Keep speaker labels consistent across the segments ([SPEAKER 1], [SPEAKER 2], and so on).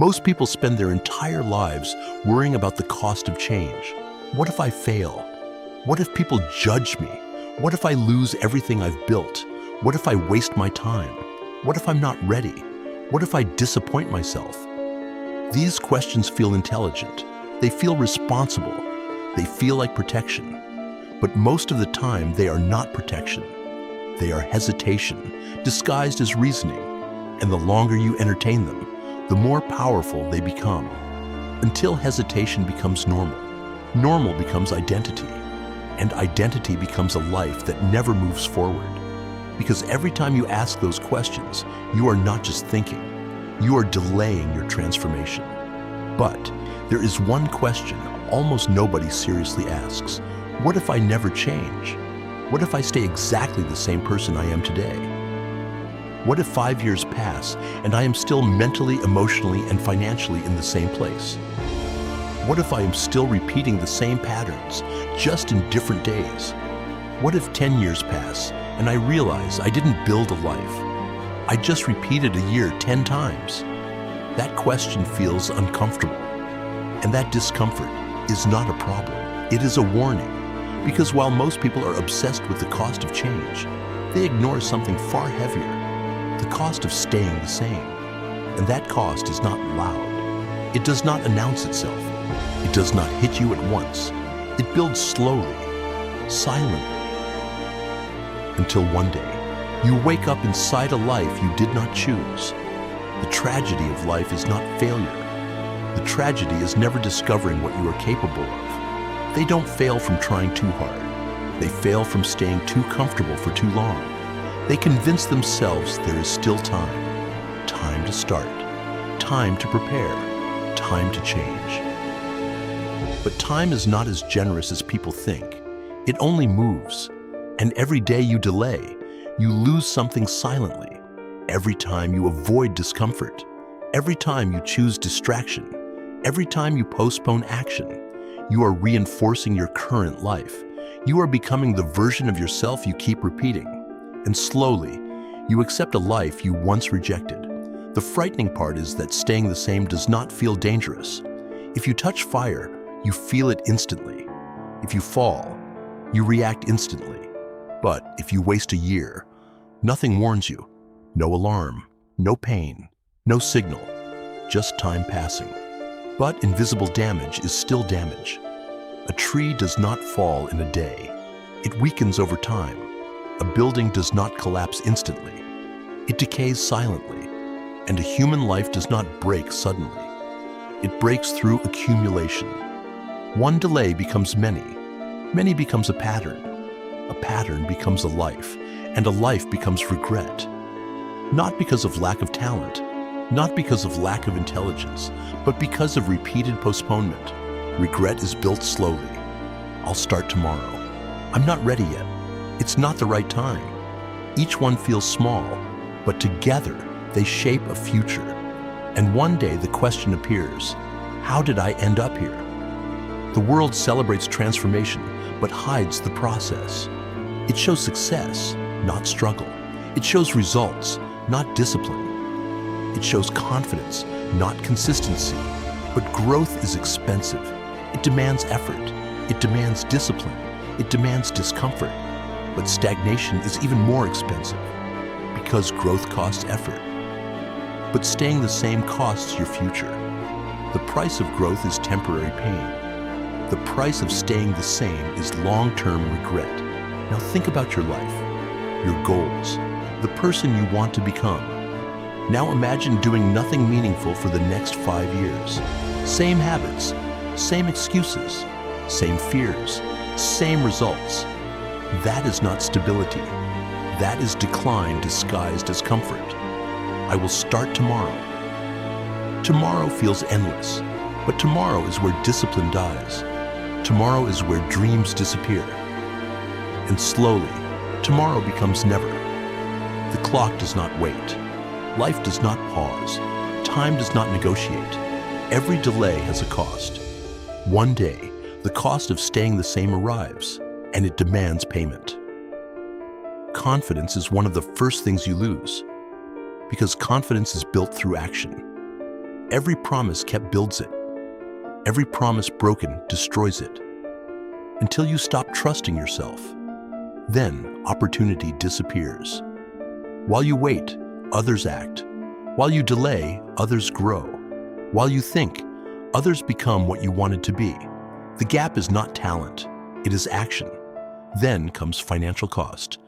[SPEAKER 1] Most people spend their entire lives worrying about the cost of change. What if I fail? What if people judge me? What if I lose everything I've built? What if I waste my time? What if I'm not ready? What if I disappoint myself? These questions feel intelligent. They feel responsible. They feel like protection. But most of the time, they are not protection. They are hesitation, disguised as reasoning. And the longer you entertain them, the more powerful they become. Until hesitation becomes normal. Normal becomes identity. And identity becomes a life that never moves forward. Because every time you ask those questions, you are not just thinking. You are delaying your transformation. But there is one question almost nobody seriously asks. What if I never change? What if I stay exactly the same person I am today? What if 5 years pass and I am still mentally, emotionally, and financially in the same place? What if I am still repeating the same patterns, just in different days? What if 10 years pass and I realize I didn't build a life? I just repeated a year 10 times. That question feels uncomfortable. And that discomfort is not a problem. It is a warning. Because while most people are obsessed with the cost of change, they ignore something far heavier, the cost of staying the same. And that cost is not loud. It does not announce itself. It does not hit you at once. It builds slowly, silently, until one day you wake up inside a life you did not choose. The tragedy of life is not failure. The tragedy is never discovering what you are capable of. They don't fail from trying too hard. They fail from staying too comfortable for too long. They convince themselves there is still time. Time to start. Time to prepare. Time to change. But time is not as generous as people think. It only moves. And every day you delay, you lose something silently. Every time you avoid discomfort, every time you choose distraction, every time you postpone action, you are reinforcing your current life. You are becoming the version of yourself you keep repeating. And slowly, you accept a life you once rejected. The frightening part is that staying the same does not feel dangerous. If you touch fire, you feel it instantly. If you fall, you react instantly. But if you waste a year, nothing warns you. No alarm, no pain, no signal, just time passing. But invisible damage is still damage. A tree does not fall in a day. It weakens over time. A building does not collapse instantly. It decays silently. And a human life does not break suddenly. It breaks through accumulation. One delay becomes many. Many becomes a pattern. A pattern becomes a life, and a life becomes regret. Not because of lack of talent, not because of lack of intelligence, but because of repeated postponement. Regret is built slowly. I'll start tomorrow. I'm not ready yet. It's not the right time. Each one feels small, but together they shape a future. And one day the question appears, how did I end up here? The world celebrates transformation, but hides the process. It shows success, not struggle. It shows results, not discipline. It shows confidence, not consistency. But growth is expensive. It demands effort. It demands discipline. It demands discomfort. But stagnation is even more expensive because growth costs effort. But staying the same costs your future. The price of growth is temporary pain. The price of staying the same is long-term regret. Now think about your life, your goals, the person you want to become. Now imagine doing nothing meaningful for the next 5 years. Same habits, same excuses, same fears, same results. That is not stability. That is decline disguised as comfort. I will start tomorrow. Tomorrow feels endless, but tomorrow is where discipline dies. Tomorrow is where dreams disappear. And slowly, tomorrow becomes never. The clock does not wait. Life does not pause. Time does not negotiate. Every delay has a cost. One day, the cost of staying the same arrives, and it demands payment. Confidence is one of the first things you lose, because confidence is built through action. Every promise kept builds it. Every promise broken destroys it. Until you stop trusting yourself, then opportunity disappears. While you wait, others act. While you delay, others grow. While you think, others become what you wanted to be. The gap is not talent, it is action. Then comes financial cost.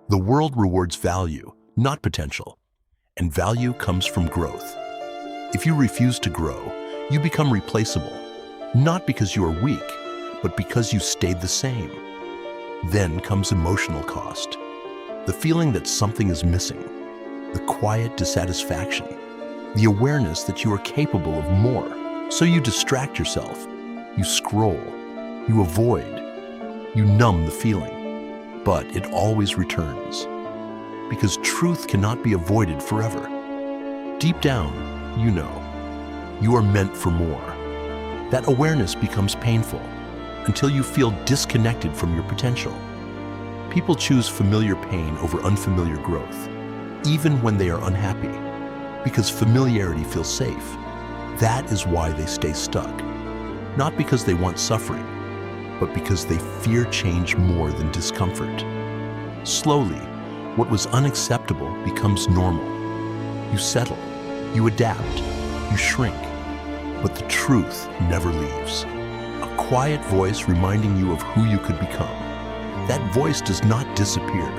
[SPEAKER 1] The world rewards value, not potential. And value comes from growth. If you refuse to grow, you become replaceable. Not because you are weak, but because you stayed the same. Then comes emotional cost. The feeling that something is missing. The quiet dissatisfaction. The awareness that you are capable of more. So you distract yourself. You scroll. You avoid. You numb the feeling. But it always returns. Because truth cannot be avoided forever. Deep down, you know. You are meant for more. That awareness becomes painful until you feel disconnected from your potential. People choose familiar pain over unfamiliar growth, even when they are unhappy, because familiarity feels safe. That is why they stay stuck. Not because they want suffering, but because they fear change more than discomfort. Slowly, what was unacceptable becomes normal. You settle, you adapt, you shrink, but the truth never leaves. A quiet voice reminding you of who you could become. That voice does not disappear,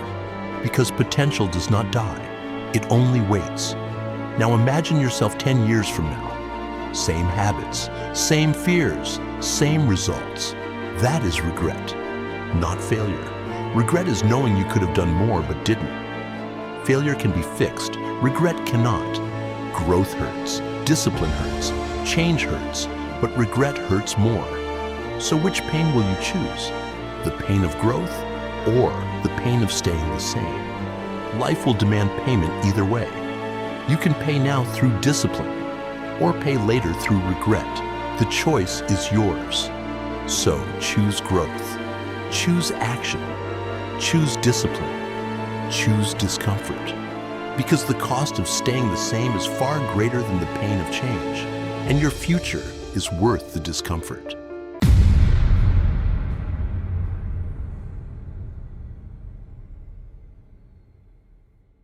[SPEAKER 1] because potential does not die. It only waits. Now imagine yourself 10 years from now. Same habits, same fears, same results. That is regret, not failure. Regret is knowing you could have done more but didn't. Failure can be fixed. Regret cannot. Growth hurts, discipline hurts, change hurts, but regret hurts more. So which pain will you choose? The pain of growth or the pain of staying the same? Life will demand payment either way. You can pay now through discipline or pay later through regret. The choice is yours. So choose growth, choose action, choose discipline, choose discomfort. Because the cost of staying the same is far greater than the pain of change, and your future is worth the discomfort.